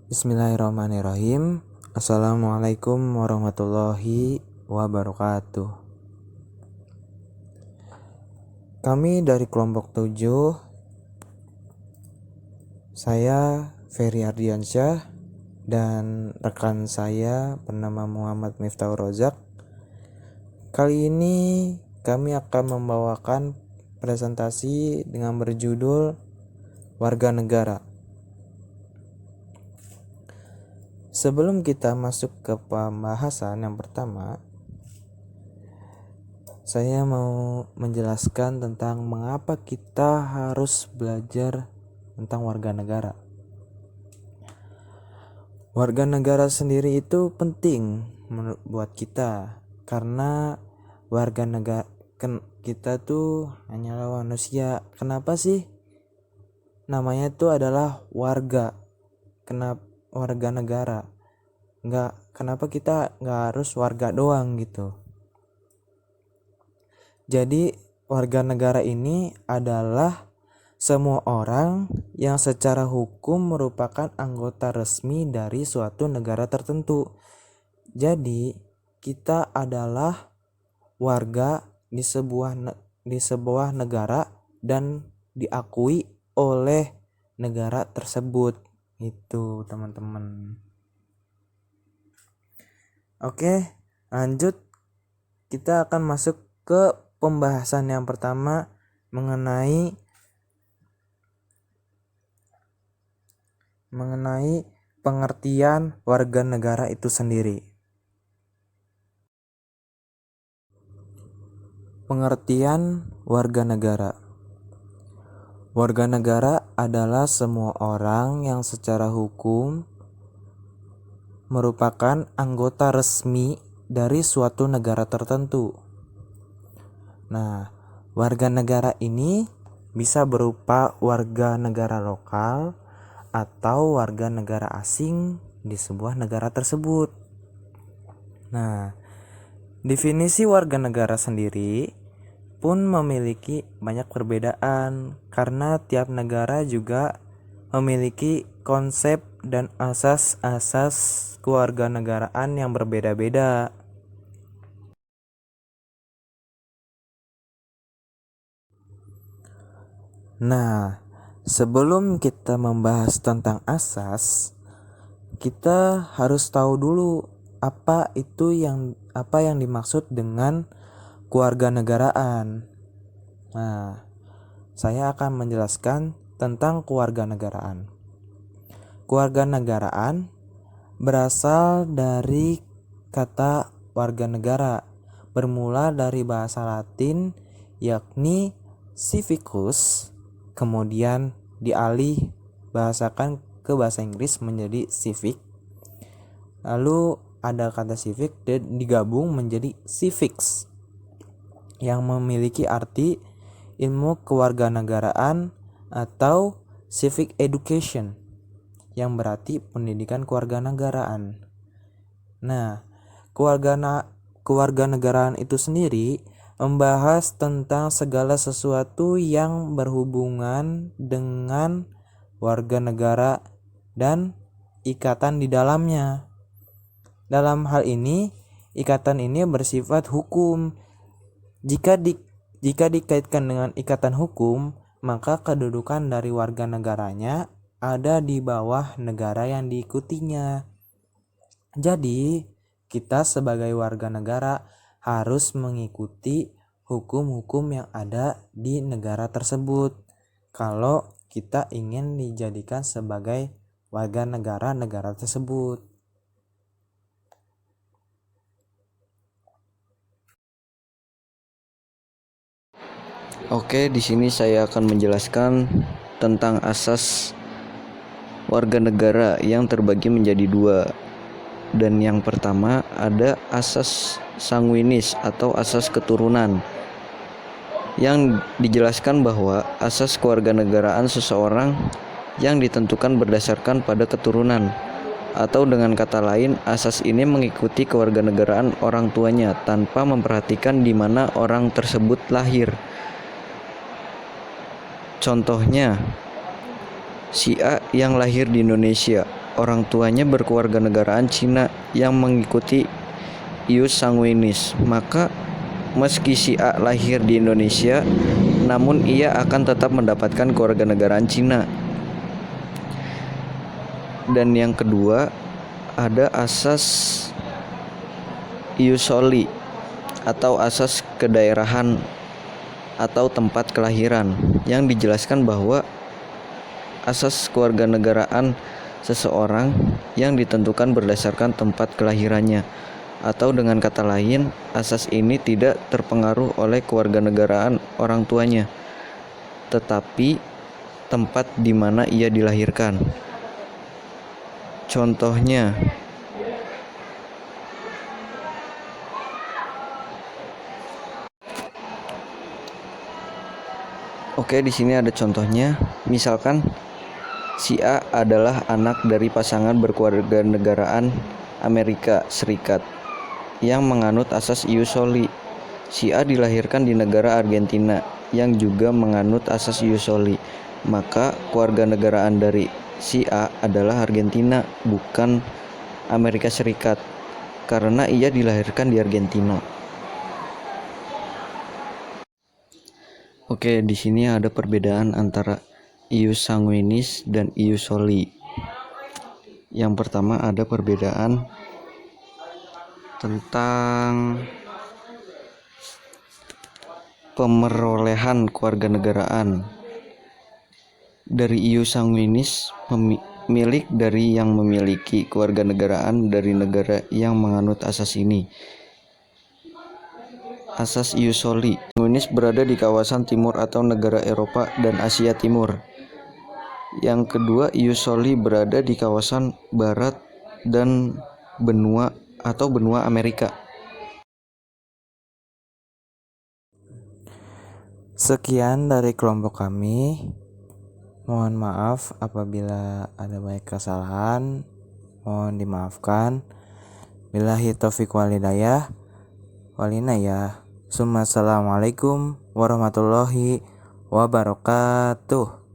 Bismillahirrahmanirrahim. Assalamualaikum warahmatullahi wabarakatuh. Kami dari kelompok 7, saya Ferry Ardiansyah dan rekan saya bernama Muhammad Miftahul Rozak. Kali ini kami akan membawakan presentasi dengan berjudul Warga Negara. Sebelum kita masuk ke pembahasan yang pertama, saya mau menjelaskan tentang mengapa kita harus belajar tentang warga negara. Warga negara sendiri itu penting buat kita karena warga negara kita tuh hanyalah manusia. Kenapa sih namanya itu adalah warga? Kenapa warga negara? Kenapa kita nggak harus warga doang gitu? Jadi warga negara ini adalah semua orang yang secara hukum merupakan anggota resmi dari suatu negara tertentu. Jadi kita adalah warga di sebuah negara dan diakui oleh negara tersebut. Itu teman-teman. Oke, lanjut. Kita akan masuk ke pembahasan yang pertama mengenai pengertian warga negara itu sendiri. Pengertian warga negara. Warga negara adalah semua orang yang secara hukum merupakan anggota resmi dari suatu negara tertentu. Nah, warga negara ini bisa berupa warga negara lokal atau warga negara asing di sebuah negara tersebut. Nah, definisi warga negara sendiri pun memiliki banyak perbedaan karena tiap negara juga memiliki konsep dan asas-asas kewarganegaraan yang berbeda-beda. Nah, sebelum kita membahas tentang asas, kita harus tahu dulu apa yang dimaksud dengan kewarganegaraan. Nah, saya akan menjelaskan tentang kewarganegaraan. Kewarganegaraan berasal dari kata warga negara, bermula dari bahasa Latin yakni civicus, kemudian dialih bahasakan ke bahasa Inggris menjadi civic. Lalu ada kata civic dan digabung menjadi civics yang memiliki arti ilmu kewarganegaraan atau civic education yang berarti pendidikan kewarganegaraan. Nah, kewarganegaraan itu sendiri membahas tentang segala sesuatu yang berhubungan dengan warga negara dan ikatan di dalamnya. Dalam hal ini, ikatan ini bersifat hukum. Jika dikaitkan dengan ikatan hukum, maka kedudukan dari warga negaranya ada di bawah negara yang diikutinya. Jadi, kita sebagai warga negara harus mengikuti hukum-hukum yang ada di negara tersebut kalau kita ingin dijadikan sebagai warga negara tersebut. Oke, di sini saya akan menjelaskan tentang asas warga negara yang terbagi menjadi dua. Dan yang pertama ada asas sanguinis atau asas keturunan, yang dijelaskan bahwa asas kewarganegaraan seseorang yang ditentukan berdasarkan pada keturunan, atau dengan kata lain, asas ini mengikuti kewarganegaraan orang tuanya tanpa memperhatikan di mana orang tersebut lahir. Contohnya, si A yang lahir di Indonesia orang tuanya berkewarganegaraan Cina yang mengikuti ius sanguinis. Maka meski si A lahir di Indonesia, namun ia akan tetap mendapatkan kewarganegaraan Cina. Dan yang kedua, ada asas ius soli atau asas kedaerahan atau tempat kelahiran, yang dijelaskan bahwa asas kewarganegaraan seseorang yang ditentukan berdasarkan tempat kelahirannya, atau dengan kata lain, asas ini tidak terpengaruh oleh kewarganegaraan orang tuanya, tetapi tempat di mana ia dilahirkan. Contohnya, di sini ada contohnya. Misalkan si A adalah anak dari pasangan berkewarganegaraan Amerika Serikat yang menganut asas ius soli. Si A dilahirkan di negara Argentina yang juga menganut asas ius soli. Maka kewarganegaraan dari si A adalah Argentina, bukan Amerika Serikat, karena ia dilahirkan di Argentina. Di sini ada perbedaan antara ius sanguinis dan ius soli. Yang pertama ada perbedaan tentang pemerolehan kewarganegaraan. Dari ius sanguinis, milik dari yang memiliki kewarganegaraan dari negara yang menganut asas ini. Asas ius soli, sanguinis berada di kawasan timur atau negara Eropa dan Asia Timur. Yang kedua, ius soli berada di kawasan barat dan benua atau benua Amerika. Sekian dari kelompok kami. Mohon maaf apabila ada banyak kesalahan. Mohon dimaafkan. Billahi taufiq walhidayah. Walinayah. Assalamualaikum warahmatullahi wabarakatuh.